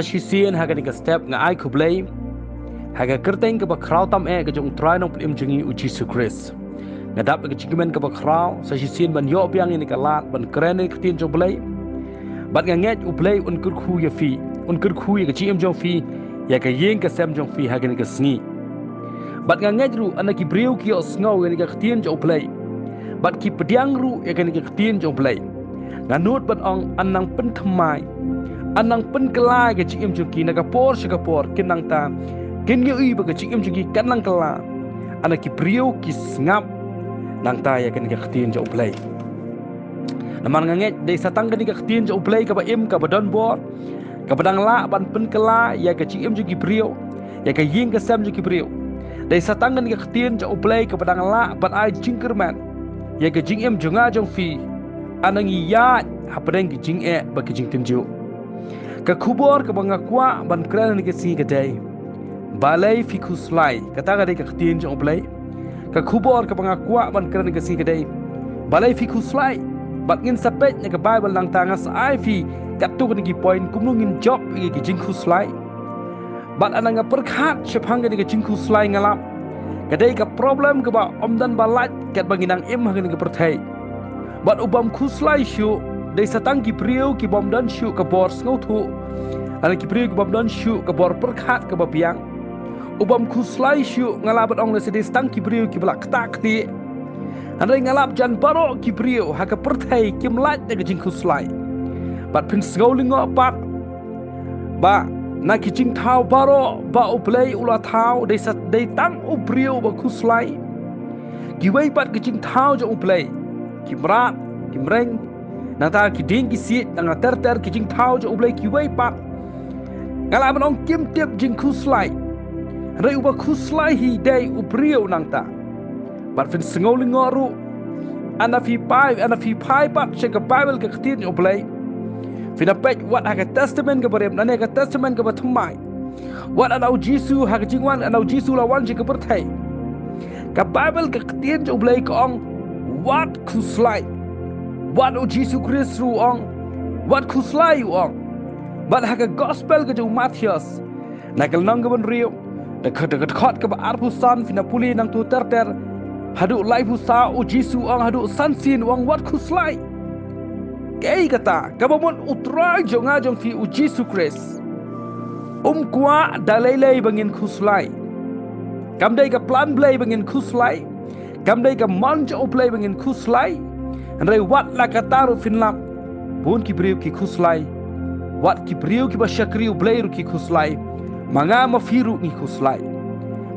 sien haga ni step nga ai kublay haga kerteng ke bakrau tam ke jong try nong plim jengi uji su Chris ngadap ke jikimen ke bakrau sien ban yo piang ni kalat ban keren ni ketin jong blay bat nga nget ublay un kur khu ya fi un kur khu ya jim jong fi ya ka yeng ka sem jong fi haga ni ka sngi bat nga nget ru anaki briu ki os ngau ni ka ketin jong blay bat ki pediang ru ya ka ni ka ketin jong blay nganut bat ong anang pen khamai anang pen kelai ke jim jong ki naga por shikapor kinang ta kin ngi ui ba ke jim jong ki kanang kala anaki briu ki ngap nang ta ya ka ni ka ketin jong blay naman nganget dei satang ka ni ka ketin jong blay ka ba im ka ba don bor ka badang la ban pen kala ya ka jim jong ki briu ya ka ying ka sam jong ki briu dei satang ka ni ka ketin jong blay ka badang la ban ai jingkerman ya ka jing jonga jong fi anangi ya hapadeng ki jing ba ki jing tinju ka kubor ka banga kwa ban kran ni ke si ka dai balai fi khuslai kata ga dei ka khtin jong blai ka kubor ka banga kwa ban kran ni ke si ka dai balai fi khuslai bat ngin sapet ni ka bible lang tangas ai fi katu ni ki point kumungin job ki jing khuslai bat ananga perkhat shephang ni ke jing khuslai ngalap ka dei ka problem ka ba omdan balat kat banginang im ha ni ka perthai bat ubam khuslai shu dei satang ki priu ki bom dan shu ka bor ngau thu ana ki priu ki bom dan shu ka bor perkhat ka bapiang ubam khuslai shu ngalabat ong le sedei satang ki priu ki blak tak ti ana ngalap jan baro ki priu ha ka perthai ki mlat de jing khuslai bat pin ngau lingo pat ba na ki jing thau baro ba uplay ula thau dei sat dei tang u priu ba khuslai ki wei pat ki jing thau jo uplay ki mrat ki mreng nang ta ki ding ki sit nang ter ki jing thau jo ublai ki wei pat ngala ban ong kim tiep jing khuslai rei uba khuslai hi dei ubriu nang ta bat fin sngol ngoru ana fi pai pat che ka bible ka khtin ublai fin apet wat ha ka testament ka barem nane ka testament ka bathmai wat anau jisu ha ka jingwan anau jisu lawan je ka perthai ka bible ka khtin jo ublai ka ong wat khuslai wat o Jesu Christ ru ong wat khuslai ong bat ha ka gospel ka jo Matthias nakal nang ka ban riu da khot ka ba arpu san fina puli nang tu ter hadu lai pu sa o Jesu ong hadu san sin ong wat khuslai kei kata ka ba mon utrai jo nga jong fi o Jesu Christ kwa dalai bangin khuslai kam dai ka plan blai bangin khuslai kam dai ka manjo play bangin khuslai andai wat la kataru finlam bun ki briu ki khuslai wat ki briu ki bashakriu blairu ki khuslai manga mafiru ni khuslai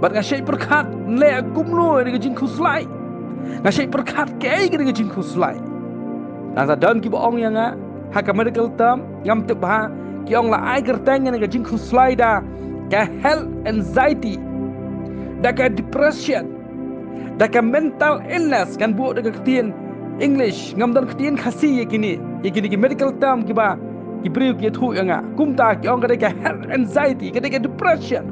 bat nga shay perkhat le kumno ni jing khuslai nga shay perkhat kei ni jing khuslai nang dan ki boong yang ha ka medical term ngam te ba ki ong la ai kerteng ni jing khuslai da ka health anxiety da ka depression da ka mental illness kan bu da ketien English ngam dan ketien khasi yakini ki medical term ki ba ki briu ki thu yanga kumta ki ong ka health anxiety ka depression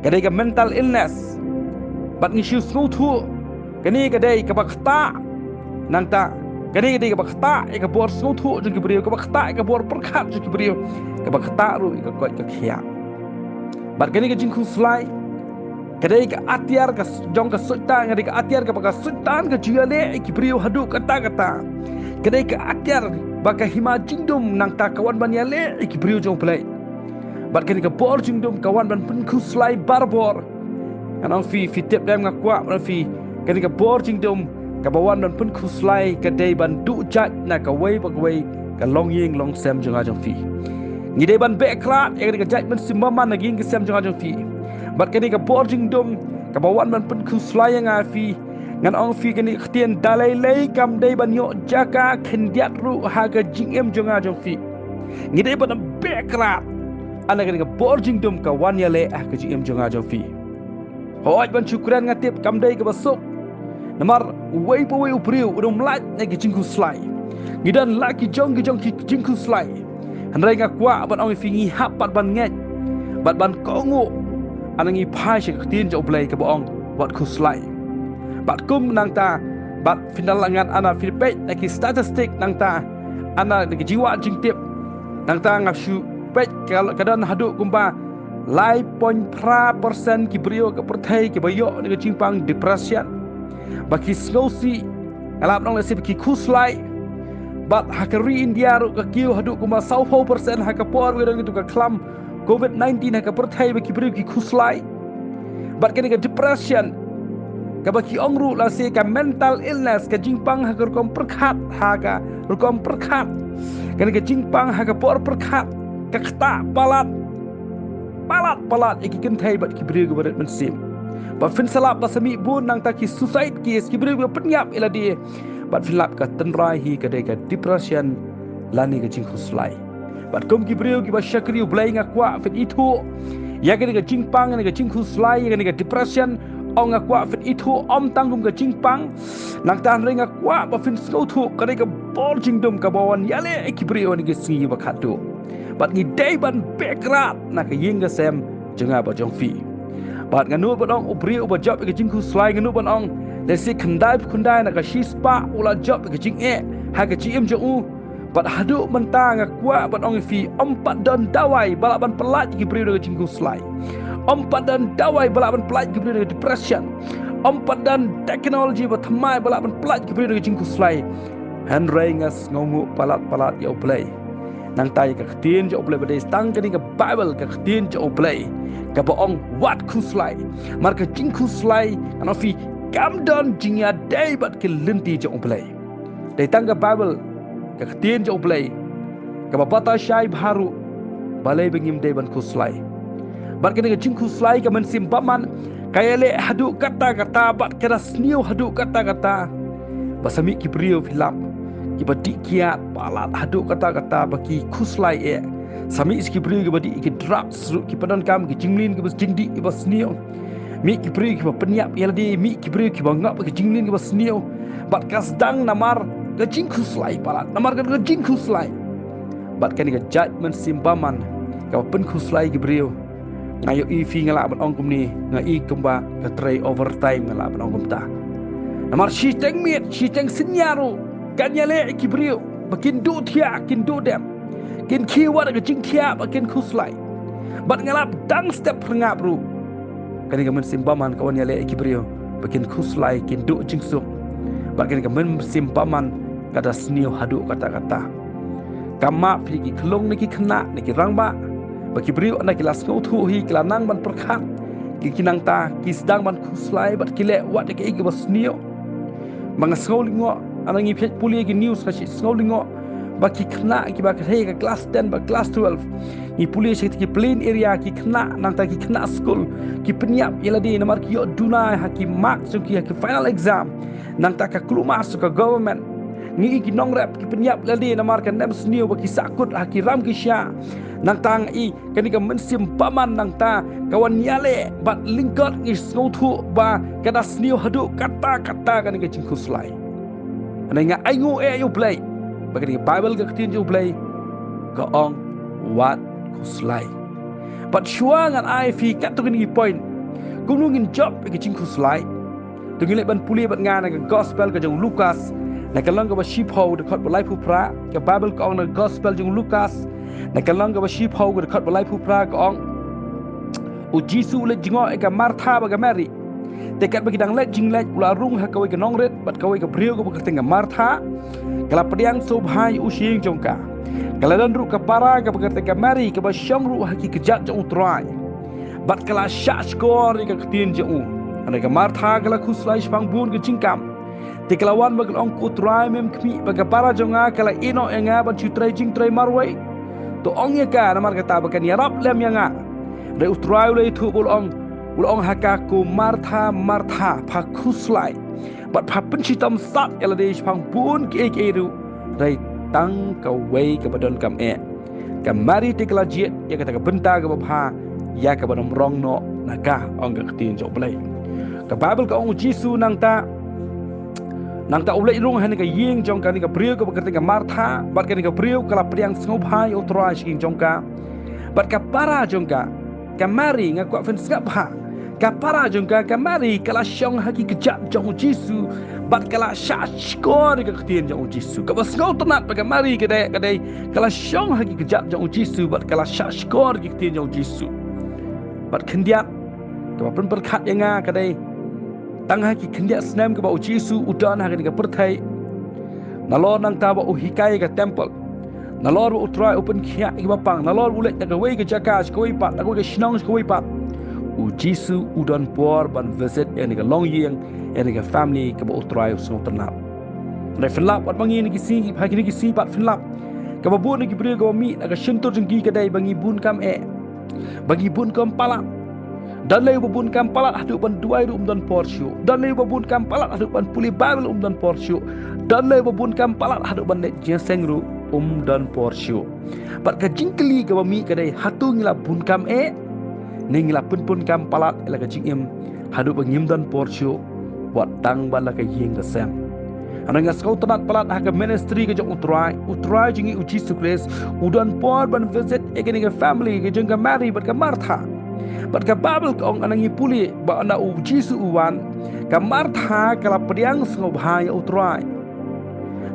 ka mental illness bat ni shu snu thu kani ka dai ka bakta nang ta kani ka bakta e ka bor snu thu jung ki briu ka bakta e ka bor perkhat jung ki briu ka bakta ru ka kot ka khia bat kani ka jing khuslai kadai ka atiar ka jong ka sultan kadai ka atiar ka baka sultan ka jiale ki brio hadu kata kadai ka atiar baka hima jingdum nang ta kawan ban yale ki brio jong play bat kadai ka bor jingdum kawan ban pun khuslai barbor kanang fi tip dam ngakwa ban fi kadai ka bor jingdum ka bawan ban pun khuslai kadai ban du jat na ka wei bak wei ka long ying long sem jong ajong fi ngidai ban beklat kadai ka jat ban simbaman naging ka sem jong ajong fi bat kani ka boarding dom ka bawan man pun khuslai nga fi ngan ong fi kani khtian dalai lei kam dei ban yo jaka khendiat ru ha ka jingem jonga jong fi ngidei ban bekrat ana kani ka boarding dom ka wan ya le ka jingem jonga jong fi hoj ban syukran ngatip kam dei ka basuk namar wei po wei upriu udom lat na ki jing khuslai ngidan la ki jong ki jing khuslai hanrai nga kwa ban ong fi ngi hapat ban nget bat ban kongu anangi phai se tin jo blai ka bong wat khuslai bat kum nang ta bat finalangan ana filpe ki statistik nang ta ana ki jiwa jing tip nang ta ngapsu pek kadan haduk kumpa lai point pra persen ki brio ke perthai ki bayo ni ke chimpang depression baki snowsi alap nong lesi baki kuslai bat hakari India ru ka kiu haduk kumpa 40% hakapor wi itu ka klam COVID-19 haka perthai baki brio ki kuslai bat kini ke depression kabaki ongru la se ka mental illness ka jingpang ha kom perkhat ha ka kom perkhat kan ka jingpang ha ka por perkhat ka khta palat iki kan thai bat ki bri go barat mensim ba fin salap ba sami bun nang ta ki suicide case ki bri go penyap ila di bat filap ka tenrai hi ka de ka depression lani ka jing khuslai bat kom ki bri go ba shakri blai nga kwa fit itu ya ka jingpang ka jing khuslai ka depression ong akwa fit itu om tangkum ke jingpang nang tan ring akwa ba fin slow thu ka ka bol jingdum ka bawan yale ekibrio ni ke singi ba khatu bat ni day ban bekrat na ka ying ka sem jenga ba jong fi bat nganu ba dong ubri ba job ke jingku slai nganu ba ong le si khundai na ka shispa ula job ke jing ha ka chi jo u bat hadu mentang akwa ba ong fi om pat don dawai balaban pelat ekibrio ke jingku slai Ompat dan dawai balapan pelaj kibri dengan depression. Ompat dan teknologi bertemai balapan pelaj kibri dengan jingku selai. Henry ngas ngongu palat ya oblay. Nang tay ka khtien ja oblay badai stang kani ka Bible ka khtien ja oblay. Ka baong wat ku selai. Mar ka jingku selai ana fi kamdon jingya day bat ke lenti ja oblay. Dai tang ka Bible ka khtien ja oblay. Ka bapata syai baru balai bengim day ban ku selai. Bat kena jingku selai ka mensim paman kaya le hadu kata-kata bat kena sniu hadu kata-kata basami ki brio filap ki badi kiat palat hadu kata-kata baki kuslai sami ki brio ki badi ki drugs ki padan kam ki jinglin ki bas jingdi ki bas sniu mi ki brio ki penyap yaldi mi ki brio ki bangap ki jinglin ki bas sniu bat kasdang namar ke jingku selai palat namar ke jingku selai bat kena judgment simpaman ka pen kuslai ki brio ngayo fi ngala ban ong kumni ngai kumba ka tray overtime ngala ban ong kumta namar shi teng sinyaru kanyale ikibrio bakin du thia kin du dem kin kiwa ga jing thia bakin khuslai bat ngala dang step ngap ru kani ga men simbaman kawan yale ikibrio bakin khuslai kin du jing suk bakin ga men simbaman kada sniu hadu kata-kata kama phi ki khlong ni ki khna ni ki rangba baki beriu anak kelas ngau thu hi kelanang ban perkhat ki kinang ta ki sedang ban khuslai bat kile wat ke igi bas nio mangas ngau lingo anangi phet puli ki news ka ngau lingo baki khna ki ba khai ka class 10 ba class 12 ni puli se ki plain area ki khna nang ta ki khna school ki penyap yeladi namar ki yo duna ha ki mark so ki final exam nang ta ka kluma so ka government ni ki nong rap ki penyap ladi namar ka nem snio baki sakut ha ki ram ki sya nang tang i kani ka mensim paman nang ta kawan yale bat lingkot ni snau thu ba kada snio hadu kata-kata kani ka jingku slai ana nga aingu you play bagani Bible ka ktin you play ka ong wat kuslai but shua ngan ai fi kat tu kani point kunungin job ka jingku slai tungile ban puli bat nga na gospel ka jong Lukas na kalang ka ba sheep ho de khot balai pu pra ka Bible ka ong na gospel jong Lukas na kalang ka ba sheep ho de khot balai pu pra ka ong u Jisu le jingo e ka Martha ba ka Mary te kat bagi dang let jing let ula rung ha ka we ka nong ret bat ka we ka brio ka ba ka Martha kala pediang so bhai u shing jongka kala dan ru ka para ka ba ka Mary ka ba shong ru ha ki kejat jong utrai bat kala sha skor ka ktin jong ana ka Martha kala khuslai spang bun ka jingkam tikelawan bagal ong kutrai mem kmi baga para jonga kala ino enga ban chutrai jing trai marwai to ong ya ka namar kata bakan yarap lem yanga re utrai le thu bul ong haka ku Martha pha khuslai bat pha penchitam sat kala de phang pun ke ru rai tang ka wei ka badon kam ka mari tikela jiet ya kata ka benta ka bha ya ka badom rong no naka ong ka tin jo play ka Bible ka ong Jisu nang ta ulai rung hani ka ying jong ka ni ka brio ka berkata ka Martha bat ka ni ka brio kala priang sngo bhai otra sing jong ka bat ka para jong ka Mary nga kwa fen skap ha ka para jong ka Mary kala syong haki kejap jong Jisu Bat kala syashkor ke ketien jang Jisu. Ka bas ngau tenat pakai mari kedai kala syong hagi kejat jang Jisu bat kala syashkor ke ketien jang Jisu. Bat kendiat ka pen perkat yang kedai tang hagi kendiat senam ke ba Jisu udan hagi ke pertai. Nalor nang ta ba hikai ke temple. Nalor ba utrai open kia ke bapang. Nalor ulek ke wei ke jakas ke wei pat ke shnong ke wei pat. Jisu udan por ban visit yang ke long yang ke family ke ba utrai so tenat. Nai filap wat bangi ni kisi hagi ni kisi pat filap. Ka ba bun ni bri go mi ka shintur jengki kedai bangi bun kam bagi bun kam palak. Dan lay bun kam palak hadu ban duai dan porsyu. Dan lay bun kam palak hadu ban puli babel dan porsyu. Dan lay bun kam palak hadu ban nek jeseng ru dan porsyu. Pat ka jingkeli ka ba mi kedai hatu ngila bun kam ningla pun kam palat ela ka jingim hadu bangim dan porsyu wat tang bala ka yeng ka sem ananga skau tanat palat ha ka ministry ka jong utrai jingi uji sukres udan por ban visit egeni ka family ka jong ka mary bat ka martha bat ka babel ka ong anangi puli ba ana uji su uwan ka martha kala pediang sngau bahaya utrai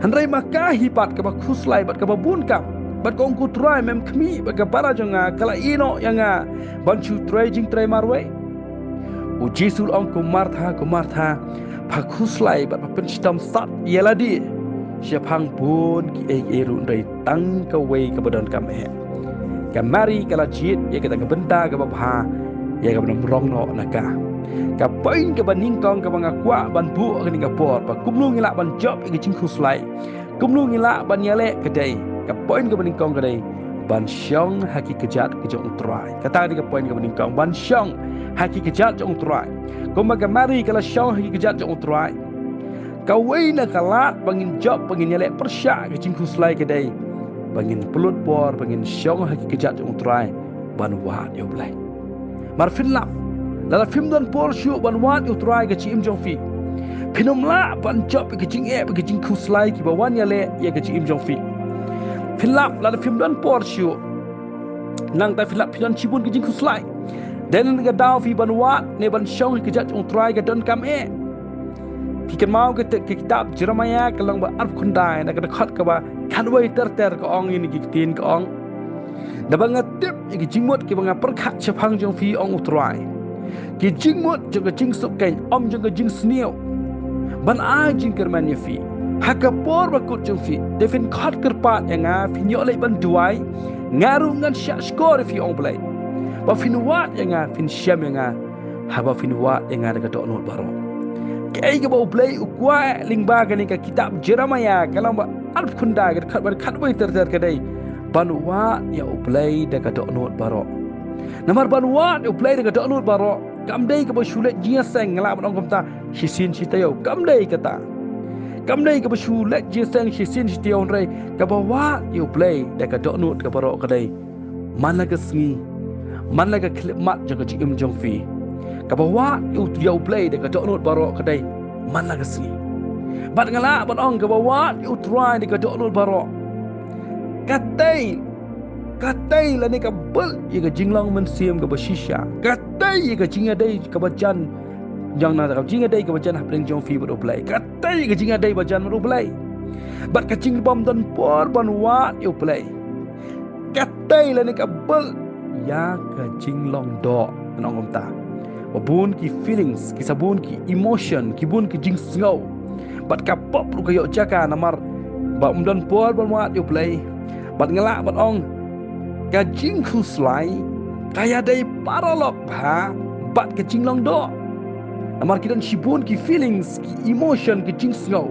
handrai makahi pat ka ba khuslai bat ka babun kam bat kong ku try mem kmi baga para jonga kala ino yanga banchu try jing try marwe uji sul ong ku martha phakuslai bat pen stam sat yeladi siapang pun ki eru ndai tang ka wei ka badan kam kamari kala jit ya kita ka benta ka babha ya ka benam rong no naka ka poin ka baning kong ka banga kwa ban bu ka ninga por pa kumlu ngila ban job ki jing khuslai kumlu ngila ban yale kedai ka poin ka baning kong kadai ban syong haki kejat ke jong utrai kata di ka poin ka baning kong ban syong haki kejat jong utrai ko maga mari kala syong haki kejat jong utrai ka weina kalat bangin job bangin yale persya ke jing khuslai kadai bangin pelut por bangin syong haki kejat jong utrai ban wat yo blai mar filap lala film dan por syu ban wat yo utrai ke chim jong fi pinomla ban job ke jing ke jing khuslai ki bawan yale ya ke chim jong fi filap la film dan porsyu nang ta filap pilan cibun ke jing khuslai dan ga daw fi banwa ne ban syong ke jat utrai ga don kam ki kan mau ke kitab Jeremia kelang ba arf khundai na ga khat ka ba khanwai ter ka ong ini ki tin ka ong da banga tip ki jingmot ki banga perkhat chapang jong fi ong utrai ki jingmot jong ga jing sup kain om jong ga jing snio ban a jing kerman fi hakapor bakut jong fi defin khat kerpat yang fi nyolai ban duai ngarungan syak skor fi ong play ba fin wat yang fin syam yang haba fin wat yang daga dok not baro kai ga ba play ukwa lingba ga ni ka kitab Jeremia kalam ba alf khunda ga khat bai ter kadai ban wat ya play daga dok not baro namar ban wat ya play daga dok not baro kam dai ga ba shulet jia seng ngala ban ong kamta hisin sitayo kam dai kata kam dai ka basu lek je sang shi sin shi tion rai ka bawa you play da ka dok nut ka baro ka dai man la ka sngi man la ka clip mat jang ka jim jong fi ka bawa you play da ka dok nut baro ka dai man la ka sngi bat ngala bat ong ka bawa you try da ka dok nut baro katai la ni ka bul ye ka jinglang men sim ka bashisha katai ye ka jinga dai ka bajan jang na ka jinga dai ka bajan hapring jong fi bro play katai ka jinga dai bajan bro play bat ka jing bom dan por ban wat you play katai la ni ka bul ya ka jing long do nong om ta babun ki feelings ki sabun ki emotion ki bun ki jing snow bat ka pop ru ka yo jaka namar ba dan por ban wat you play bat ngala bat ong ka jing khuslai kaya dai paralok ba bat ka jing long do amar kidan shibun ki feelings ki emotion ki jing snow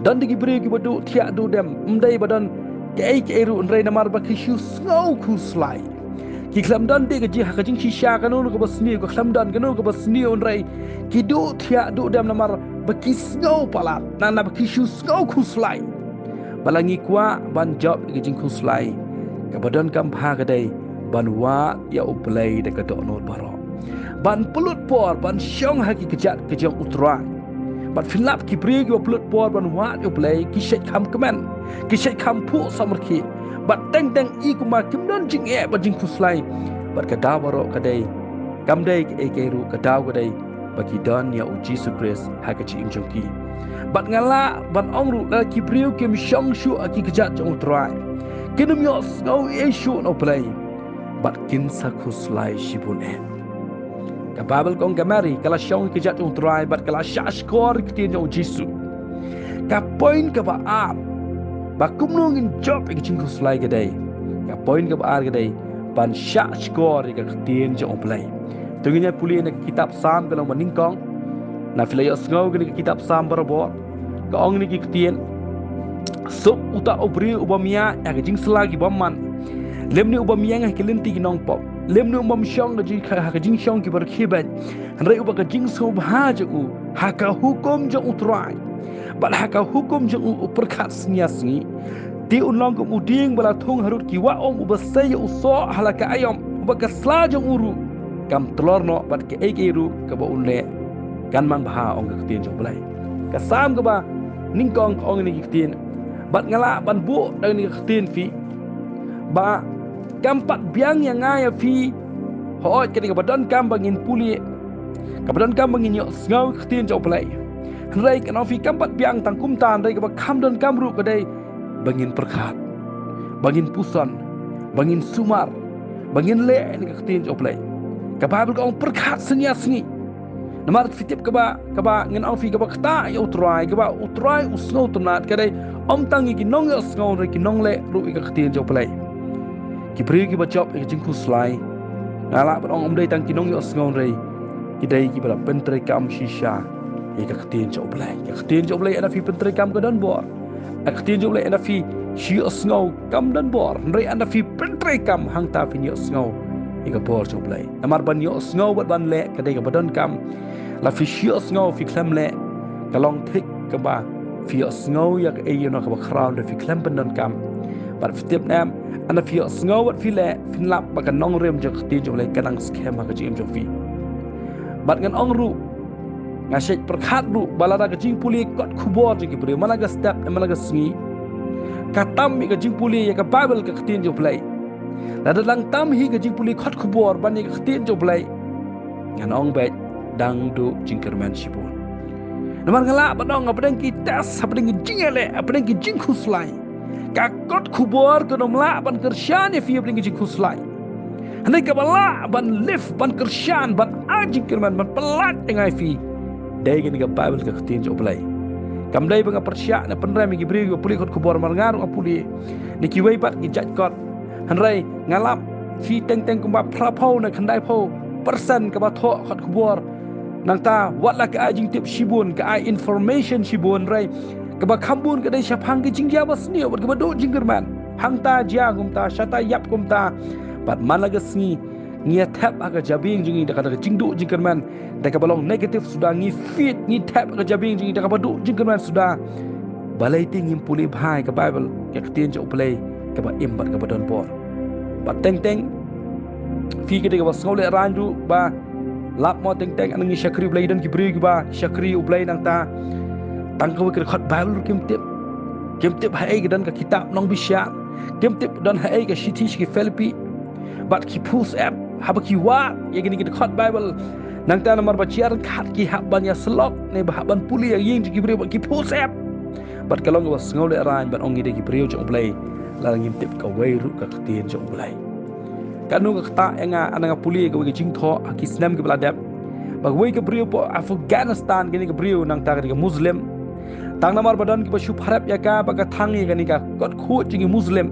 dan digi beri ki badu tiak du dem mdai badan ke eru nrai namar ba ki shu snow khuslai ki khlam dan de ji ha ka jing shisha kanun ko basni ko khlam dan kanun ko basni nrai ki du tiak du dem namar ba ki snow palat nana ba ki shu snow khuslai balangi kwa ban job ki jing khuslai ka badan kam pha ka dai ban wa ya uplay de ka do no baro ban pulut por ban syong haki kejat kejong utra ban filap ki bri ki pulut por ban wa ya uplay ki shet kam kemen ki shet kam pu samarki bat teng teng i kuma kim don jing ba jing khuslai bat ka da baro ka dai kam dai ke ru ka da ka dai bagi dan ya uji sukres hakachi imjongki bat ngala ban ongru la kibriu kim shong shu aki kejat jong utrai kinum yo ngau eshu no play bat kin sakus lai shibun ka babel kong kamari kala shong kejat jong utrai bat kala shash kor kitin jong jisu ka point ka ba ap ba kumnungin job ik jingkus lai gadai ka point ka ba ar gadai ban shash kor ka kitin jong play tungnya puli na kitab sam kalau meningkong na filaya ngau ke kitab sam barabor ka ong ni kitien so uta obri ubamia ya ke jing selagi baman lemni ubamia ngah kelenti ginong pop lemni ubam shong ka jing shong ki berkiban rai ubaka jing sob haja u haka hukum jong utrai bal haka hukum jong perkat sniasni ti unlong kemuding bala thong harut ki wa ong ubasay uso halaka ayam ubaka slajong uru kam telur no bat ke ekiru ke ba unle kan man baha ong ketin jong belai ka sam ke ba ningkong ong ni ketin bat ngala ban bu dang ni ketin fi ba kampat biang yang ngaya fi hoot ke badan kam bangin puli ka badan kam bangin yo ngau ketin jong belai rai kan fi kampat biang tangkum tan rai ke ba kam dan kamru ke dai bangin perkat bangin pusan bangin sumar bangin le ni ketin jong belai kababel ka ong perkat seni namar fitip kaba ngin ong fi kaba kta ya utrai usno tunat kadai om tangi ki nong ya sngo re ki nong le ru ik ktin jo play ki pri ki ba job ik jingku slai ngala ban ong dai tang ki nong ya sngo re ki dai ki bala pentre kam shisha ik ktin jo play ana fi pentre kam ka dan bor ak ktin jo play ana fi shi sngo kam dan bor re ana fi pentre kam hang ta fi ni sngo ika bor jo play namar ban yo sngo bat ban le kadai ka badan kam la fi shi sngo fi klem le kalong thik ka ba fi sngo yak e yo na ka ba crown fi klem ban kam bat fitip nam ana fi sngo wat fi le fin lap ba ka nong rem jo khti jo le kadang scam ka jim jo fi bat ngan ong ru ngasek perkhat ru balada ka jing puli kot khubor jo ki bre malaga step malaga sngi katam mi ka jing puli ya ka bible ka khtin jo play Lada lang tam hi ka jing puli khot khubor bani ka khtin jo blai ngan ong bet dang du jingkerman shibun namar ngala badong apdeng ki tas apdeng ki jingele apdeng ki jing khuslai ka kot khubor ko nomla ban kershan fi apdeng ki jing khuslai hanai ka bala ban lift ban kershan ban a jingkerman ban pelat tengai fi dai ka bible ka khtin jo blai kam dai banga persya na penram ki bri puli khot khubor mar ngar puli ni ki wei pat ki jat kot hanrai ngalap fi teng kumba prapau na khandai pau persen ka ba tho khat khubor nang ta wat la ka jing tip shibun ka information shibun rai ka ba khambun ka dai shapang ki jingya bas ni wat ka ba do jingerman hang ta jia gum ta shata yap kum ta bat malaga sngi ngia tap aga jabing jingi da ka jingdu jingerman da ka balong negative sudah ngi fit ngi tap aga jabing jingi da ka ba do jingerman sudah balai ting impuli bhai ka bible ka tin jo play ka ba imbat ka ba don por ba teng fi kita ba ngole ranju ba lap mo teng anangi syakri blai dan kibri ba syakri ublai nang ta tang ka kir khat bible kim tip hai dan ka kitab nong bisya kim tip dan hai ka shitish ki felpi bat ki pus app haba ki wa ya gini kita khat bible nang ta namar ba chiar khat ki haban ya slok ne ba haban puli ya yin kibri ba ki pus app bat kalong ba ngole ran ban ongi de kibri jo ublai la ngim tip ka wei ru ka khtien jo ublai kanu ka ta enga ananga puli ka wei jing tho akisnam ke bladap ba wei ka brio po Afghanistan gini ka brio nang ta ka muslim tang namar badan ki ba shu pharap ya ka ba ka thangi gani ka kot khu jingi muslim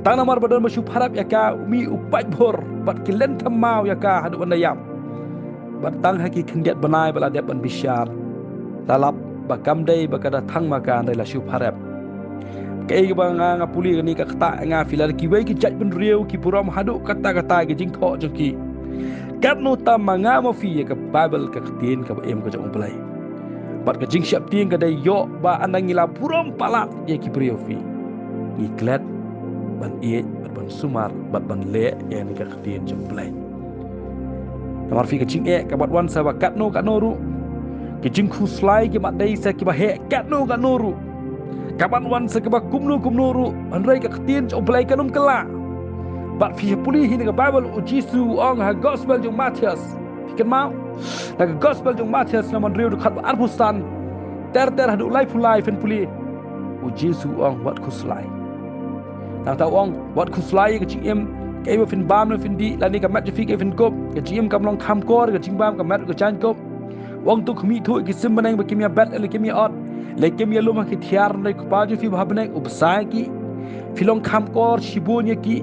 tang namar badan ba shu pharap ya ka mi upat bor bat kilen thamau ya ka hadu bandayam bat tang haki khendiat banai bladap ban bisyar lalap ba kamdai ba ka da thang ma ka ndai la shu pharap kay ba nga puli ni ka kata nga filar ki wei ki jaj ben riu ki puram hadu kata ki jing tho jki kat no tam nga mo fi ka bible ka tin ka em ka jong play bat ka jing syap ting ka dai yo ba anang ila puram palat ye ki priu fi ni klat ban e ban sumar bat ban le ye ni ka tin jong play tamar fi ka jing e ka bat wan sa ba kat no ru ki jing khu slai ki mat dai sa ki ba he kat no ru kapan wan sekeba kumnu ru andrai ka ktin jo play kanum kala bat fi puli hi ka bible u jisu ong ha gospel jo Matius fikan mau Naga gospel jong Matius naman riu du khat arbusan ter hadu lai pulai fen puli u Jesu ong wat khuslai nang ta ong wat khuslai ke chim ke fin bam le fin di lani ka mat fi ke fin kop ke chim kam long kham kor ke chim bam ka mat ke chan kop ong tu khmi thu ke sim banang ba kimia bat le kimia ot le kimia luma ki thiar nei ku pa ju fi bhabne u bsai ki filong kham kor shibun ye ki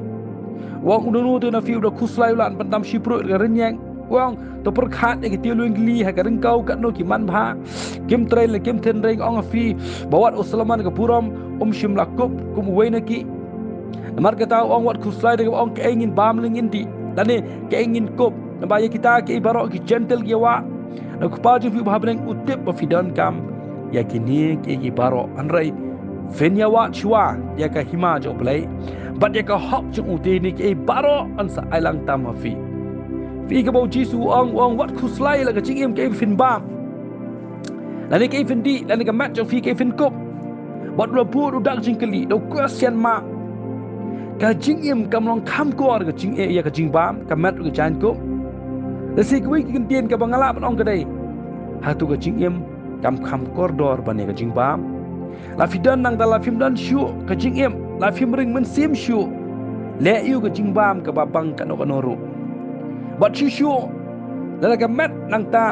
wong unu tu na fi u khuslai lan pandam shipro ke renyang wong to perkhat ke tiu luing li ha ka rengkau kat no ki man bha kim train le kim ten reng ong fi bawat uslaman ke puram shim lakup kum weina ki mar kata ong wat khuslai de ong ke ingin bam ling indi dan ni ke ingin kop na ba kita ke ibarok ki gentle ki wa na ku pa ju fi bha bleng utip ba fi don kam ya kini ke ibarok anrai fenya wa chua ya ka hima jo play but ya ka hop chu uti ni ke ibarok an sa ailang tam fi fi ka bau Jesu ong wat khuslai la ka chingim ke fin bam lani ke fin di lani ka mat jo fi ke fin kop bot lo pu du dak jing kali do question ma ka jingim kam long kham kor ka jing ya ka jing bam ka mat ka chan kop la si kwi kin tien ka bangala ban ong ka dai ha tu ka jingim kam kham kor dor ban ka jing bam la fi dan nang dala fim dan shu ka jingim la fim ring men sim shu le yu ka jing bam ka babang ka no ru but shu la ka mat nang ta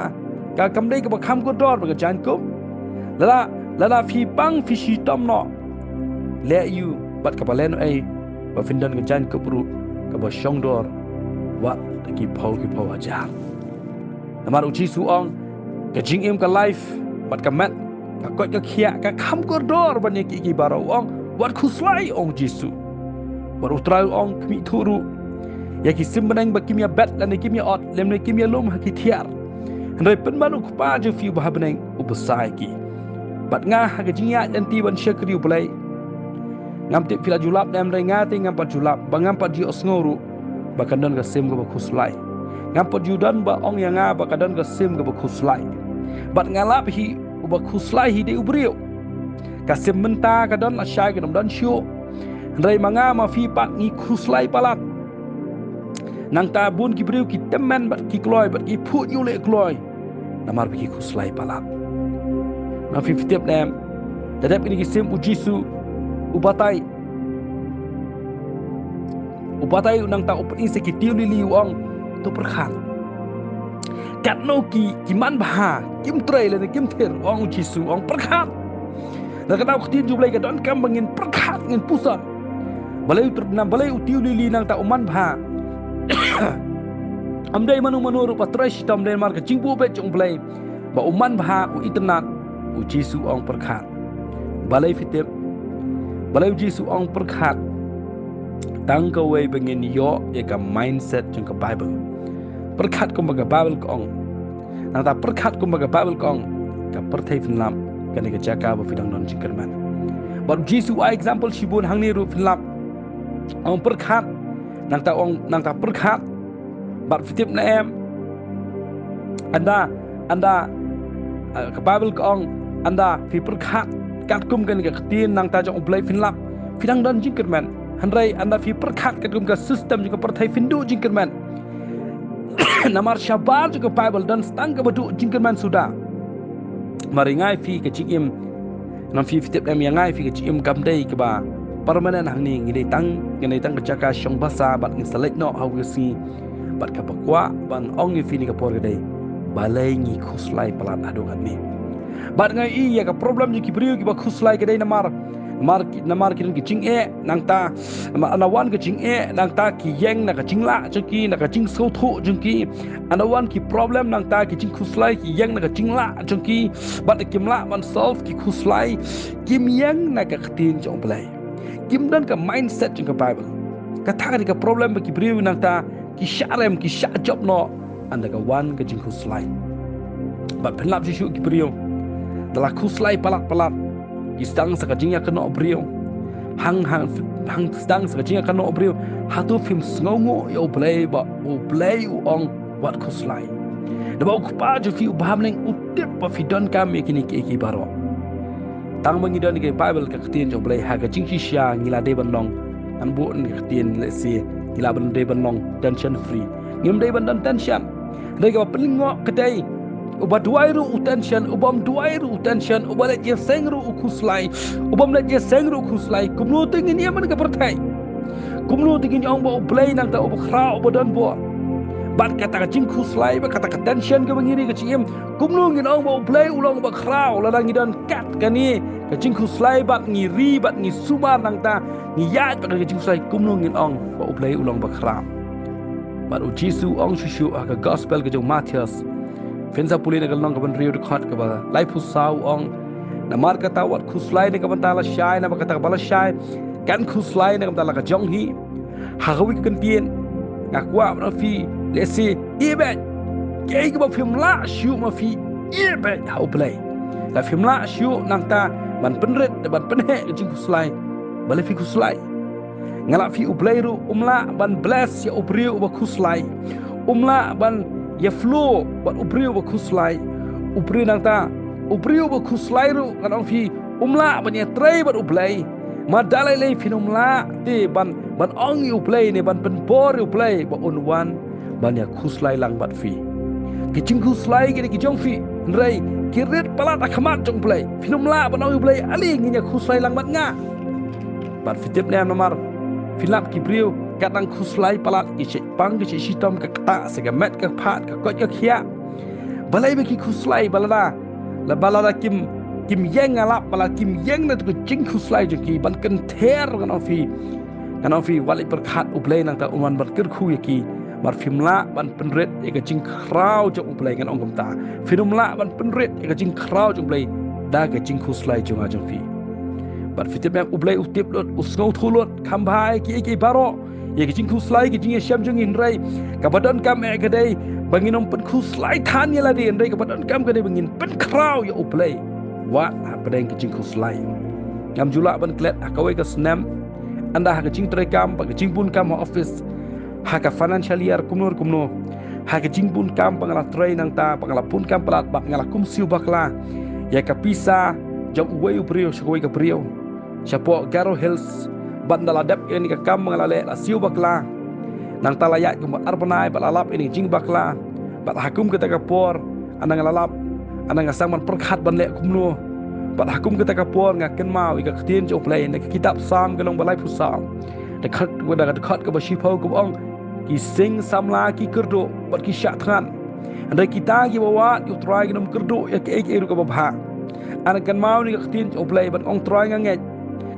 ka kam dai ka ba kham kor dor ba ka chan kop la fi pang fi shi tom no le yu bat ka balen ai ba findan ka jan ka pru ka ba shong dor wa ki phau ajar namar uchi su ong ka jing em ka life bat ka mat ka ko ka khia ka kham kor dor ban ki baro ong wat khuslai ong Jesu baru trai ong kmi thuru ya ki simbanang ba kimia bet lan kimia ot lem ne kimia lum ha ki thiar ndai pen manu ku pa ju fi ba banang u besai ki bat nga ha ka jingya dan ti ban shekri ulai ngam te fila julap dam dai nga te ngam pa julap bangam pa ji osngoru ba kandan ka sim ka ba khuslai ngam pa judan ba ong ya nga ba kandan ka sim ka ba khuslai bat ngalap hi u ba khuslai hi de ubrio ka sim menta ka don la shai ka dan shu ndai manga ma fi pat ngi khuslai palat nang ta bun ki briu ki temen bat ki kloi bat ki phu yu le kloi namar bi ki khuslai palat na fi fitep nem dadap ini ki sim u Jesu ubatai nang ta upin se ki tiu li wong tu perkhat kat no ki man bha kim trei le kim ther wong Jesu wong perkhat la ka tau khtin jublai ka don kam bangin perkhat ngin pusan balai ternam balai tiu li nang ta uman bha amdai manu rupa trash tam den mar ka jingbu be jong blai ba uman bha u itnat u Jesu ong perkhat balai fitep balai Jesu ong perkhat tang ka wei bengin yo ya ka mindset jong ka Bible perkhat ko baga Bible ko ong nang ta perkhat ko baga Bible ko ong ka perthai finlam ka ni ka jaka ba fidang non jingkerman ba Jesu a example shibun hangni ru finlam ong perkhat nang ta perkhat bat fitip na em anda ka Bible ko ong anda fi perkhat kat kum kan ka tin nang ta jong blai finlap fidang dan jingkerman handrai anda fi perkhat kat kum ka system juga perthai findu jingkerman namar shabal juga Bible dan stang ka badu jingkerman sudah maringai fi ka jingim nam fi fitip em yang ngai fi ka jingim kam dai ka ba permanent hangni ngi tang ka jaka shong basa bat ngi selek no hawisi bat ka pakwa ban ong fi ni ka por dai balai ngi khuslai palat adongan ni bat ngai i ya ka problem ji ki briu ki ba khuslai ka dai namar ki jing e nang ta anawan ka jing e nang ta ki yeng na ka jing la jki na ka jing so thu jki anawan ki problem nang ta ki jing khuslai ki yeng na ka jing la jki bat kim la man solve ki khuslai kim yeng na ka khtin jong blai kim dan ka mindset jong ka Bible ka ta ka problem ki briu nang ta ki sharem ki sha job no anda ka wan ka jing khuslai bat penlap ji shu ki briu dala khuslai palat ki stang sa ka jing ya kano briu hang stang sa ka jing ya kano briu hatu film sngongo yo blai ba o blai u ong wat khuslai da ba ku pa ju fi u bhamleng utip ba fi don kam yakini ki baro tang mangi don ke Bible ka khtin jo blai ha ka jing sha ngila de banong an bu ni khtin le si ngila ban de banong tension free ngim de ban dan tension Mereka pelingok kedai. Uba duairu utension, ubam duairu utension, uba le je sengru ukuslai, ubam le je sengru ukuslai. Kumnu tingin ia mereka bertai. Kumnu tingin yang ba ublay nang ta ubkhra ubadan bo. Bat kata jing kuslai ba kata tension ke bangiri ke ciem. Kumnu ngin ang ba ublay ulang ba khra ulang ngidan kat kani ke jing kuslai bat ngiri bat ngi sumar nang ta ngi yat ba ke jing kuslai kumnu ngin ang ba ublay ulang ba khra. Bat u Jisu ang shushu ka gospel ke jong Matius. Fensa puli na galong kaban rio dekat ke ba lai pusau ong na mar kata wat khuslai ne kaban tala shai na ba kata bala shai kan khuslai ne kaban tala ka jong hi hagawi kan tien ngakwa na fi lesi ibe ke ke ba film la shu ma fi ibe how play la film la shu nang ta ban penret ban penhe ke jing khuslai bala fi khuslai ngala fi ublai ru umla ban bless ya ubriu ba khuslai umla ban ya flow bat ubriu ba khuslai ubriu nang ta ubriu ba khuslai ru kan fi umla ban ya trai bat ublai ma dalai lai fin umla ti ban ong ublai ne ban pen por ublai ba unwan ban ya khuslai lang bat fi kicing khuslai ki jong fi nrai kirit palat akhamat jong play fin umla ban ong ublai ali nginya khuslai lang bat nga bat fitip ne nomar filap kibriu kadang khuslai palat ki pang ki sitom ka kata segamet ka phat ka kot ka khia balai be ki khuslai balada la balada kim yeng alap bala kim yeng na tu jing khuslai je ki ban kan ther kan ofi wali berkhat ublai nang ta uman ban ker khu ki mar fimla ban penret e ka jing krau je ublai kan ongom ta filmla ban penret e ka jing krau je ublai da ka jing khuslai je ngajong fi bat fitip yang ublai utip lot usngau thulot khambhai ki baro ye ki jing khuslai ki jing syam jung in rai ka badan kam e gadai banginom pen khuslai than ye la di rai ka badan kam gadai bangin pen krau ya ublai wa padang ki jing khuslai ngam jula ban klet akawai ka snam anda ha ka jing trai kam ba ka jing pun kam office ha ka financial year kumno ha ka jing pun kam pangala trai nang ta pangala pun kam plat ba ngala kum siu bakla ya ka pisa jam uwai ubrio shakawai ka brio Siapa Garo Hills bandala dap ini ka kam mengalale la siu bakla nang talaya kum arbanai balalap ini jing bakla bat hakum kita ka por anang lalap anang asang man perkhat ban le kumno bat hakum kita ka por ngaken mau ika khtien jo play ne kitab sam galong balai pusam dekat wada dekat ka bashi pau kum ong ki sing samla ki kerdo bat ki syak than andai kita ki bawa ki try ki nom kerdo ya ke ru ka babha anakan mau ni ka khtien jo play ban ong try nganget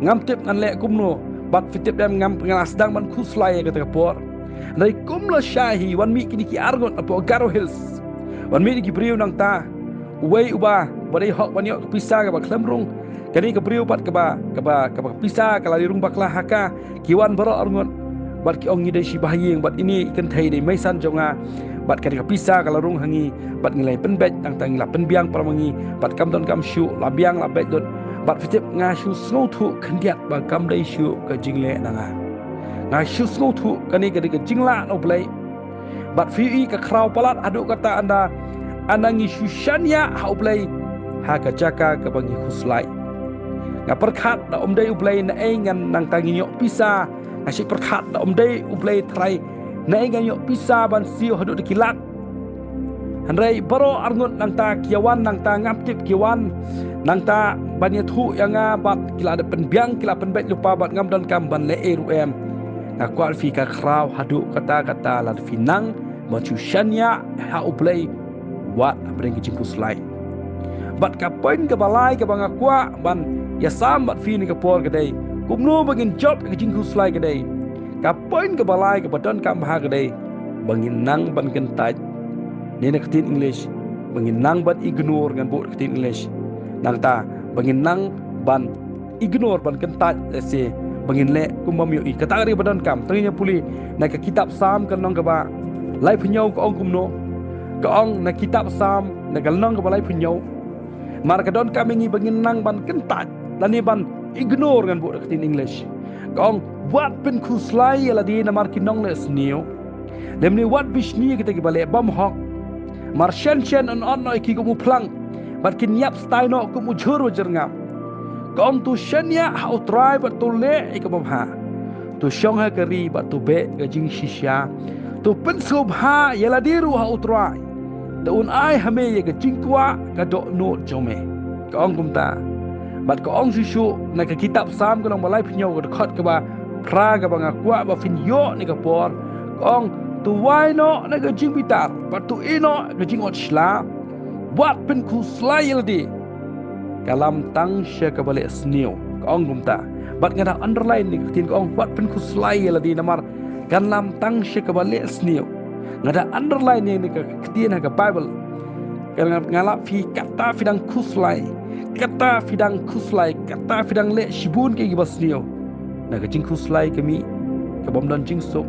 ngam tip ngan le kumno bat fitip dam ngam ngalas dang man khuslai ka ta por nai kumla shahi wan mi kini ki argon apo Garo Hills wan mi ki briu nang ta uwei uba badai hok ban yok pisa ka ba klemrung kani ka briu bat ka ba pisa ka lari rung bakla haka kiwan baro argon bat ki ong ngidai shi bahayeng bat ini ikan thai dei maisan jonga bat kani ka pisa ka larung hangi bat ngilai penbet tang tang la penbiang paramangi bat kam don kam shu la biang la bet don bat fitip nga shu snow thu khandiat ba kam dai shu ka jingle nanga nga shu snow thu kani ka jingla no play bat fi ka kraw palat adu kata anda ngi shu shanya ha play ha ka jaka ka bangi khuslai nga perkhat da dai play na engan nang tangi yok pisa ngasih perkhat da dai play try na engan yok pisa ban siu hadu dikilat handrai baro arnut nang ta kiawan nang ta ngaptip kiawan nang ta banyak thu yang bat kila ada penbiang kila penbet lupa bat ngam dan kam ban le ruem na kualifika kraw hadu kata la finang machu shanya ha uplay wat abring ki khuslai bat ka poin ka balai ka banga kwa ban ya sam bat fi ni ka por kadai kumno bagin job ka jing khuslai kadai ka poin ka balai ka badan kam ha kadai bangin nang ban kentaj ni nak tin English bangin nang bat ignore ngan bo tin English nang ta bangin nang ban ignore ban kentaj se bangin le kumam yo I kata ri badan kam tengnya puli na ka kitab sam kan nong ka ba lai phnyau ko ong kumno ka ong na kitab sam na kal nong ka ba lai phnyau mar ka don kam ngi bangin nang ban kentaj lani ban ignore ngan bo tin English ka ong wat pen khuslai la di na mar kinong le sniu lemni wat bishni kita ki bale bam hok mar shen on ki ko mu plang bat kin yap style no ko mu jhur jerngam kong tu shenya how try but tu le ikabha tu shong ha kari but tu be ga jing shisha tu pen sub ha yala diru ha utrai daun ai hame ye ke jingkwa ka do no jome ka ong kumta bat ka ong susu na ka kitab sam ka nong balai phnyo ka khot ka ba pra ka ba ngakwa ba fin yo ni ka por ka ong tu wai no na ka jing bitar bat tu ino ka jing ot shla wat pen ku slai yaldi kalam tang sya ka bale snio ka ong kumta bat ngada underline ni tin ka ong wat pen ku slai yaldi namar kan lam tang sya ka bale snio ngada underline ni ka ketien ka bible kan ngalap fi kata fidang kuslai kata fidang le shibun ke gibas nio na ka jing kuslai kami ka bom dan jing sok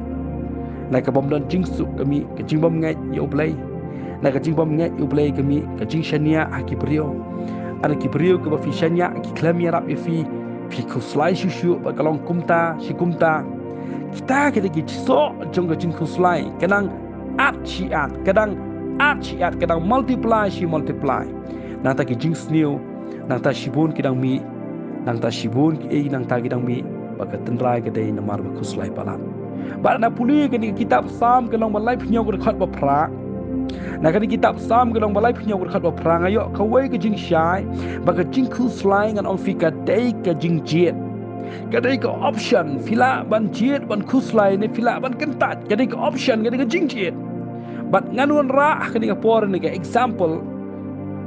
na ka bom dan jing sok kami ka jing bom ngai yo play na ka jing bom ngai yo play kami ka jing shania aki brio ana ki brio ka ba fi shania ki klamia rap fi kuslai shushu ba kalong kumta shi kumta kita kita ki so jong ka jing kuslai kanang at kadang multiply nang ta ki jing snio nang ta shibun kidang mi nang ta shibun ki nang ta kidang mi baka tenrai ke dei namar ba kuslai palat ba na puli ke ni kitab sam ke long balai phnyo ko khat ba phra na ka ni kitab sam ke long balai phnyo ko khat ba phra ngayo ka wei ke jing shai baka jing kuslai ngan ong fika dei ke jing jet kadai ka option fila ban jet ban kuslai ni fila ban kentat kadai ka option kadai ka jing jet bat nganun ra kini ka por ni ka example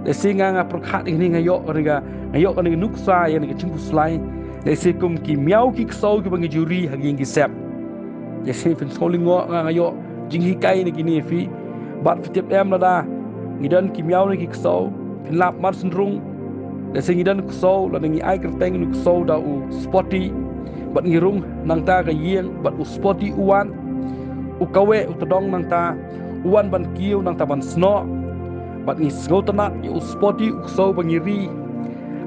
le singa nga prakhat ni ngayo ni nuksa ya ni chingku slai le sikum ki miau ki ksau ki bangi juri haging ki sep ya se fin solingo nga ngayo jinghi kai ni kini fi bat fitip em la da ngidan ki miau ni ki ksau fin lap mar sendrung le sing ngidan ksau la ngi ai kerteng ni ksau da u spotty bat ngirung nang ta ka yeng bat u spotty uwan u kawe u todong nang ta uwan ban kiu nang taban sno bat ngi snotana yu spotty ukso bangiri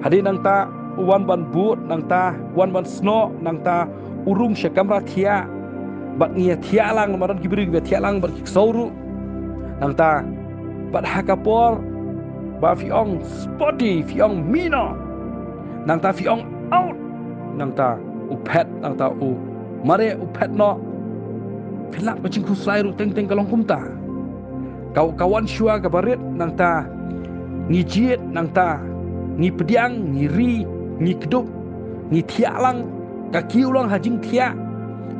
hadi nang ta uwan ban but nang ta uwan ban sno nang ta urung syakamra thia bat ngi thia lang maran gibri ge thia lang bat kisauru nang ta bat hakapor ba fiong spotty fiong mino nang ta fiong out nang ta upet nang ta u mare upet no filak bacing kuslai ru teng kalong kumta kau kawan syua ka barit nang ta ngi jiet nang ta ngi pediang ngi ri ngi kedup ngi thialang ka kiulang hajing thia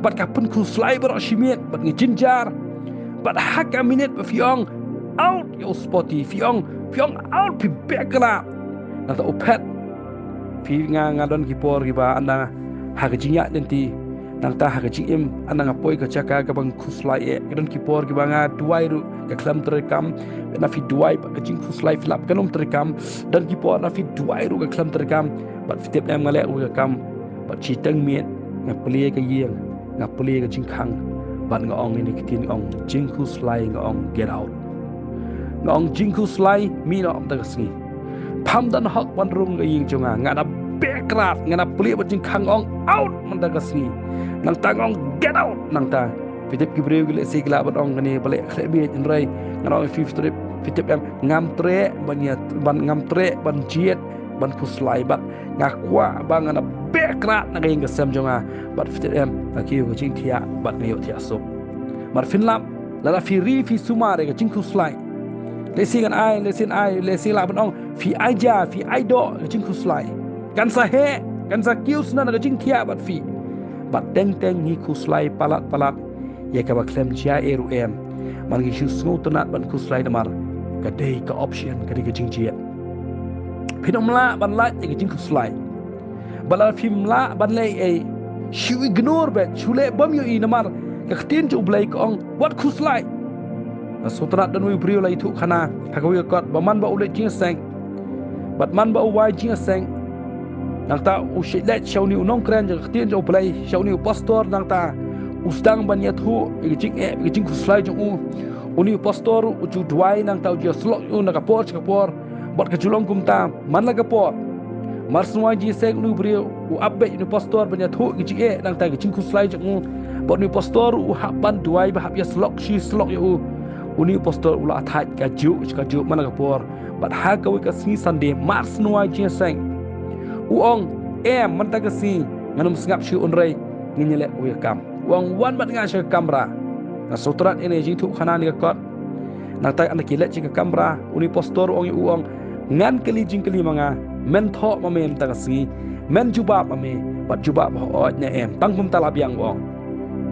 bat ka pun kuslai ber shimiet bat ngi jinjar bat haka minute ba fiong out yo spotty fiong out pi bekla nang ta upet fi ngadon ki por ki ba anda haka jinya denti nang ta haka jingim anda ngapoi ka chaka ka bang kuslai e kadon ki por ki banga duai ru ka klam terekam na fi duai ba ka jing kuslai filap kanom terekam dan ki por na fi duai ru ka klam terekam bat fitep nam ngale u ka kam bat chi teng miet ngapli ka yeng ngapli ka jing khang bat ngong ni kitin ong jing kuslai ngong get out ngong jing kuslai mi no am ta kasni pham dan hak wan rung ga ying chunga ngada bekrat ngana pli ba jing khang ong out man ta kasni nang tangong get out nang ta fitip ki breu gile sigla bat ong ni bale khlebi in rai ngana fifth trip fitip em ngam tre ban ngam tre ban jiet ban kuslai bat ngakwa bangana bekrat na ging gasam jonga bat fitip em aki ko jing thia bat ngayo thia so mar finlam la fi ri fi sumare ga jing kuslai lesingan ai lesing la ban ong fi aja fi aido ga jing kuslai kan sa he kan sa kius na ga jing thia bat fi bat teng hi kuslai palat ya ka ba klem chia eru em man gi shus ngo tonat ban kuslai damar ka dei ka option ka dei ka jing chia pinomla ban la ya jing kuslai bala fimla ban le e shu ignore bet chule bam yo i namar ka khtin chu blai ka ong wat kuslai na sotrat dan wi brio lai thu khana ka wi ka ba man ba ule jing seng bat man ba wai jing seng nang ta ushilet shauni unong kren je khtin jo play shauni pastor nang ta usdang ban yathu iging kuslai jo uni pastor uju duai nang ta jo slok na ka por bat ka julong kum ta man la ka por mar suai ji seng nu brio u abbe ni pastor ban yathu iging nang ta iging kuslai jo bat ni pastor u haban duai ba hab ya slok yo uni pastor ula thaj ka ju man ka por bat ha ka wi ka si sunday mar suai ji seng uong man ta kasi nganum sngap shi unrai nginyele uyakam uang wan bat nga shi kamera na sotrat ini jing tu khana ni ka nang tai anak kilat jing kamera uni postor ong uang ngan kali jing kali manga men tho ma mem ta si men juba ma me bat juba ba o ne em tang pum talab yang ong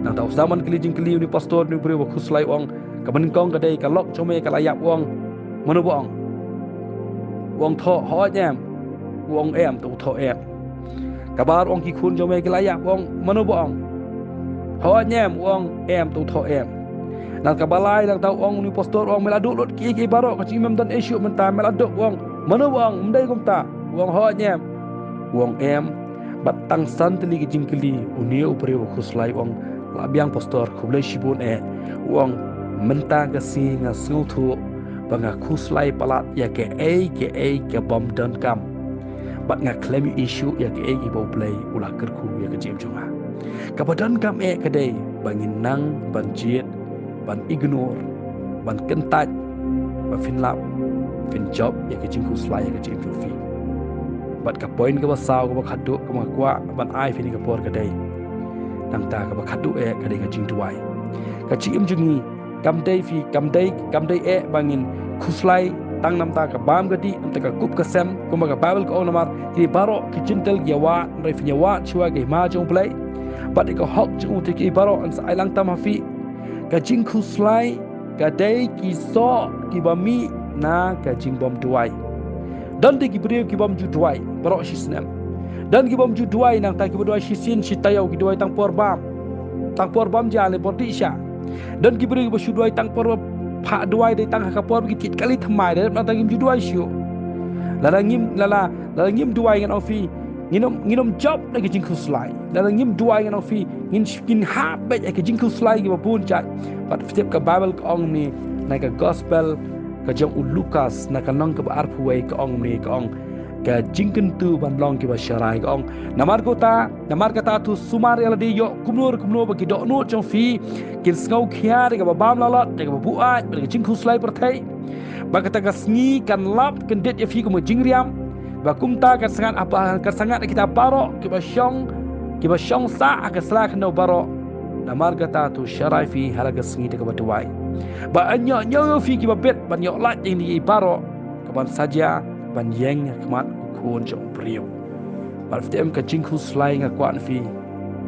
nang ta zaman kali jing kali uni postor ni bri wa khuslai ong ka ban kong ka dei ka lok chome ka layak ong manu bong ong tho ho nyam ong em tu tho em ka bar ong ki khun chome ka layak ong manu bong ho nyam ong em tu tho em nang kabalay lang tau ong ni postor ong meladuk lot ki barok ka chimem dan issue menta meladuk ong manu ong mendai kumta ong ho nyam ong em batang santli ki jingkli uni upre khuslai ong labiang postor khublai shibun ong menta ka si nga suthu banga khuslai palat ya ke ke bom dan kam bat nga claim issue ya ke bo play ula kerku ya ke jim junga ka badan kam kadai bangin nang banjit ban ignore ban kentat ban finlap fin job ya ke jing khuslai ya ke jim fi bat ka point ka basau ka khadu ka makwa ban ai fin ka por ka dai tang ta ka khadu ka dai ka jing tuai ka chim jungi kam dai bangin khuslai tang nam ta ka bam ka di nam ta ka kup ka sem ko ma ka babel ko namar ki baro ki jintel yawa rai fin yawa chua ke ma jong play bat ka hok chung te ki baro an sai lang tam hafi ka jing khuslai ka dai ki so ki bami na ka jing bom tuai dan de ki brio ki bom ju tuai baro shisnam dan ki bom ju tuai nang ta ki brio shisin shitayau ki tuai tang por bam jale por disha dan ki brio ki tuai tang por pha duai de tang ka por ki tit kali thamai de na tang ju duai shu lala ngim duai ngan ofi nginom job na ki jing khuslai lala ngim duai ngan ofi ngin ha be ki jing khuslai ki bapun chat pat step ka bible ka ong ni na ka gospel ka jong Lukas na ka nong ka arpuai ka ong ni ka ong ka jingken tu ban long ki ba sharai ka ong namar kata tu sumar ala di yo kumnur bagi do no chong fi kin ngau khiar ka ba bam lalat ka ba buai ba jing khuslai per thai ba kata ka sngi kan lap kan det ya fi ko mo jingriam ba kumta ka sangat apa ka sangat kita baro ki ba shong sa ka sla kan no baro namar kata tu sharai fi halaga sngi ka ba tuai ba anyo fi ki ba bet ban yo lat jing ni baro ka ban saja ban yeng khmat khun jong priu bal ftem ka jing khuslai nga kwan fi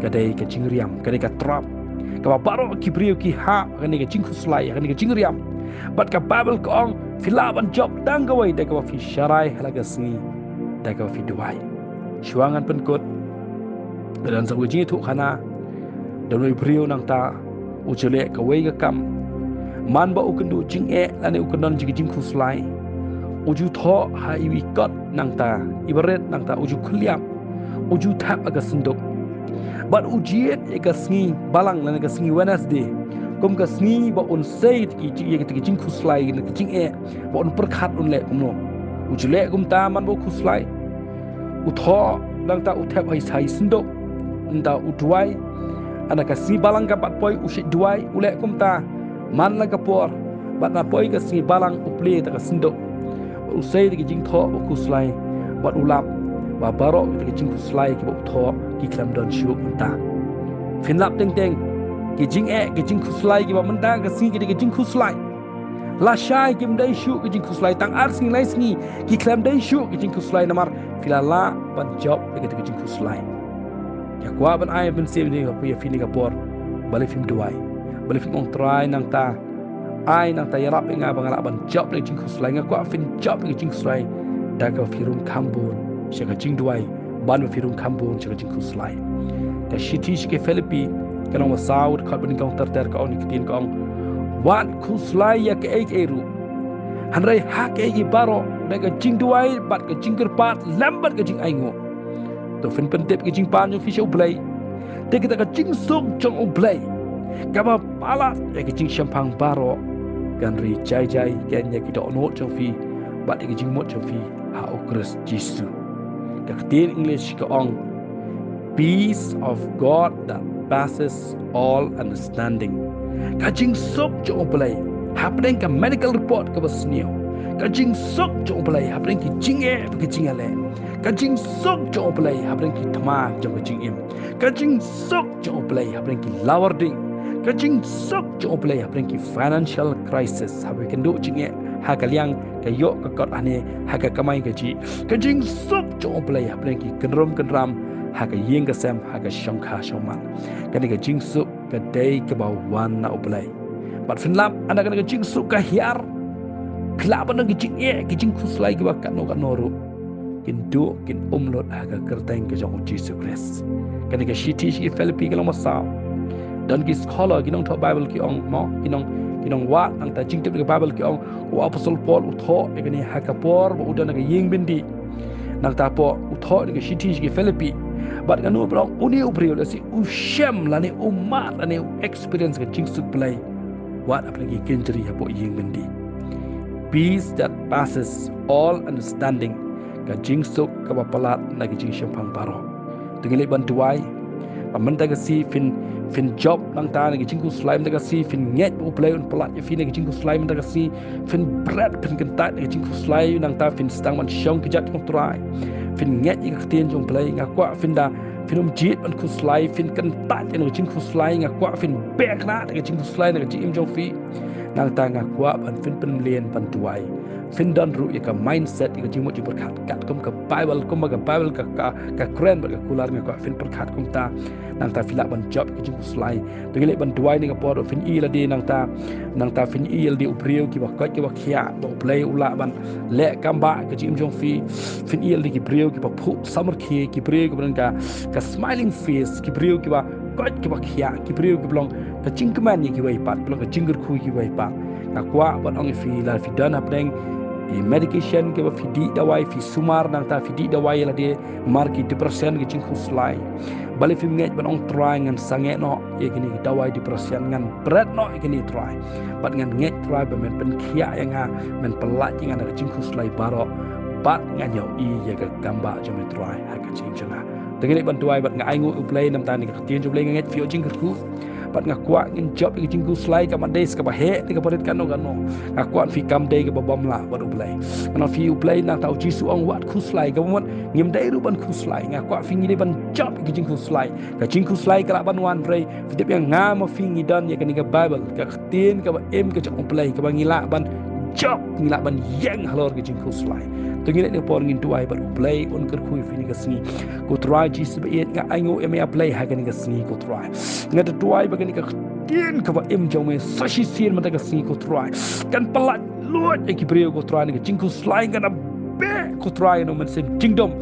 ka dei ka jingriam ka dei ka trap ka ba baro ki priu ki ha ka ni ka jing khuslai ka ni ka jingriam bat ka babel ka ong filaban job dang ka wai da ka fi sharai halaga sngi da ka fi duai shuangan penkut dan sa wiji thu khana doi priu nang ta ujele ka wai ka kam man ba ukendu jing lane ukendon jing khuslai uju tho ha iwi kot nang ta ibaret nang ta uju khuliam uju thap aga sinduk bat ujiet ga sngi balang lane ga sngi Wednesday kum ga sngi ba un sei ki jing khuslai ni jing ba un perkhat un le kumno ujule kum ta man bo khuslai u tho nang ta u thap ai sai sinduk nda u duai ana ka sngi balang ka bat poi u shi duai ule kum ta man la ka por bat na poi ga sngi balang u ple ta ka sinduk usai di jing tho khuslai bat ulap ba barok di jing khuslai ki bo tho ki klam don shu ta finlap teng ki jing khuslai ki ba menta ka si ki jing khuslai la shai kim dai shu ki jing khuslai tang ar sing lai singi ki klam dai shu ki jing khuslai namar filala ban job di jing khuslai ya kwa ban ai ban sim ni ka pu ya fini ka por bale film duai bale film ong try nang ta ai nang ta yarap nga bangala ban job le jing khuslai nga kwa fin job le jing khuslai da ka firum kambun shaka jing duai ban firum kambun shaka jing khuslai ka shiti shike Philippi kana wa saud khat ban kong ter ka on kitin ka ong wan khuslai ya ke eru hanrai ha ke gi baro da ka jing duai bat ka jing kerpat lambat ka jing aingo to fin pentep ka jing pan yo fisho blai te kita ka jing sok jong blai ka ba pala ya ka jing champang baro kan ri jai kan ya kita no chofi bat ki jing mo chofi ha o Christ Jesus ka tin English ka ong peace of God that passes all understanding ka jing sok jo play happening ka medical report ka basnio ka jing sok jo play happening ki jing ale ka jing sok jo play happening ki thama jo ka jing im ka jing sok jo play happening ki lawarding ka jing sok jo play apren ki financial crisis habe kan do jinge ha ka liang ka yo ka kot ane ha ka kamai ka ji ka jing sok jo play apren ki kan ram ha ka yeng ka sem ha ka shong kha shong man kan ka jing sok ka dai ka ba wan na play bat fin lap anda kan ka jing sok ka hiar klap anda ka jing kuslai ka ba ka no ru kin do kin umlot ha ka kerteng ka jong Jesus Christ kan ka shiti shi Filipi ka lo masao dan ki scholar kinong tho Bible ki ong mo kinong wa ang ta jing tip ki Bible ki ong wa apostle Paul utho e kani hakapor bo udan ka ying bindi nang ta po utho ni ki shiti ki Filipi bat kanu brong uni ubriol si ushem la ni umat la ni experience ka jing suk play wat apne ki kenjri ha po ying bindi peace that passes all understanding ka jing suk ka ba palat na ki jing shempang paro tengile bantuai pamenta ka si fin job nang ta ngi jingku slime daga si fin nget u play un pelat ya fin ngi jingku slime daga si fin bread fin kentat ngi jingku slime nang ta fin stang man shong kijat kong try fin nget i ktien jong play nga kwa fin da fin jit ban ku slime fin kentat ngi jingku slime nga kwa fin bek na ngi jingku slime ngi jim jong fi nang ta nga kwa ban fin lien ban tuai fin dan ru ya ka mindset ka jimo ji berkat kat kum ka Bible kum ka Bible ka Quran ba ka kular nga kwa fin berkat kum ta nang ta filak ban job ki jing slai to gele ban duai ni ka por fin i la di nang ta fin i la di upriu ki ba ka ki ba khia bo play ula ban le kamba ka jim jong fi fin i la di ki priu ki ba phu samar khi ki priu ki ban ka smiling face ki priu ki ba ka ki ba khia ki priu ki blong ka jing kman ni ki wai pat blong ka jingger khu ki wai pat ka kwa ban ong fi la fi dan hapdeng medication ke ba fidi dawai fi sumar nang ta fidi dawai la de marki depression ke jing khuslai bale fi nget ban ong try ngan sange no ye kini dawai depression ngan berat no ye kini try bat ngan nget try ba men pen khia yang ha men pelat ngan ka jing khuslai baro bat ngan yo i ye ka gamba jo men try ha ka jing janga tengene ban tuai bat ngai ngu play nam ta ni ka tien jo play nget fi jing khu pat nga kwa ngin job ki jingku slai ka mandes ka ba he ni ka parit kano nga kwa fi kam day ka ba bom la ba play kana fi play na tau jisu ong wat khu slai ka mon ngim dai ru ban khu slai nga kwa fi ngi ban job ki jingku slai ka ban wan rei fi dep yang nga ma fi ngi dan ya ka ni ka Bible ka tin ka ba em ka jong play ka ba ngila ban job ngila ban yang halor ki jingku slai tengine ni por ngin tuai ba play on ker khu fi ni ka sni ko try jisu ba yet nga aingo em ya play ha ka ni ka sni ko try nga de tuai ba ni ka tin ka ba em jong me sashi sir ma ta ka sni ko try kan pelat luat e ki breu ko try ni ka jingku slai kan be ko try no man sem kingdom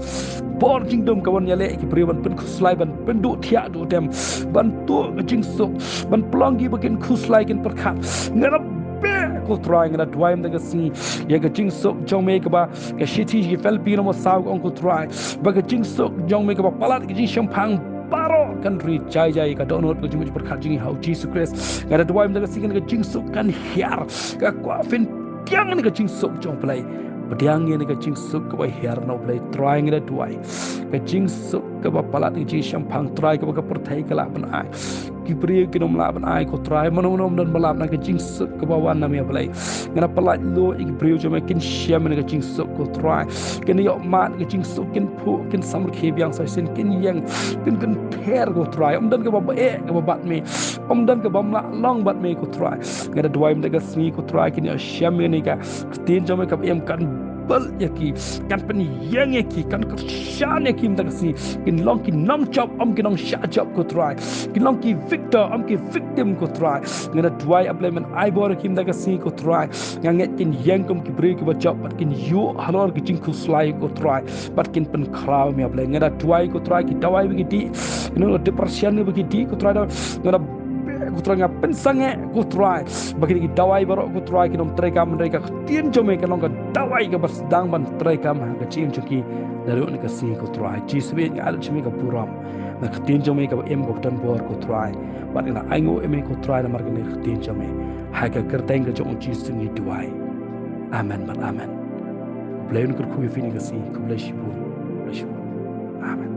bor kingdom ka wan yale ki breu ban pen ku slai ban pen du thia du dem ban tu ka jing sok ban plongi ba ken ku slai ken perkhat ngara ko try ngara tuai ma ta ka sni ye ka jing sok jong me ka ba ka shiti ki Filipino mo saw on ko try ba ka jing sok jong me ka ba palat ki jing shampang paro kan ri jai ka donot ko jing perkhat jing how Jesus Christ ngara tuai ma ta ka sni ka jing sok kan hiar ka kwa fin tiang ni ka jing sok jong play bediang ni ka jing sok ka ba hiar no play try ngara tuai ka jing sok ka ba palat ki jing shampang try ka ba ka perthai ka la ban ai ki priya ki nom la ban ai ko try monom dan balap na ka jing sok ka ba wan na me play ngana palat lo ki priya jo me kin sham na ka jing sok ko try ken yo mat ka jing sok kin phu kin samr khe byang sa sin kin yang kin ther ko try dan ka ba e ka ba bat me dan ka bam la long bat me ko try ngada duaim da ka sni ko try kin yo sham ni ka tin jo me ka em kan bal yaki kan pen yang yaki kan shan yaki mta kasi kin long ki nam chop om ki nong sha chop ko try kin long ki victor om ki victim ko try ngana tuai applement ai bor kim da kasi ko try nganget kin yang kom ki break ba chop pat kin yu halor ki jing ku slai ko try pat kin pen kraw me apply ngana tuai ko try ki tawai bi di no depression bi di ko try ngana ko try nga pensange ko try bagi ki dawai baro ko try ki nom try kam mereka tien jome ka long ka dawai ka bas dang ban try kam ka chim chuki daru ni ka si ko try jisbe nga al chimi ka puram na tien jome ka em ko tan bor ko try bat na aingo em ko try na mar ka ni tien jome ha ka kerteng ka jong jis ni duai amen bat amen blain kur khu fi ni ka si ku bless you amen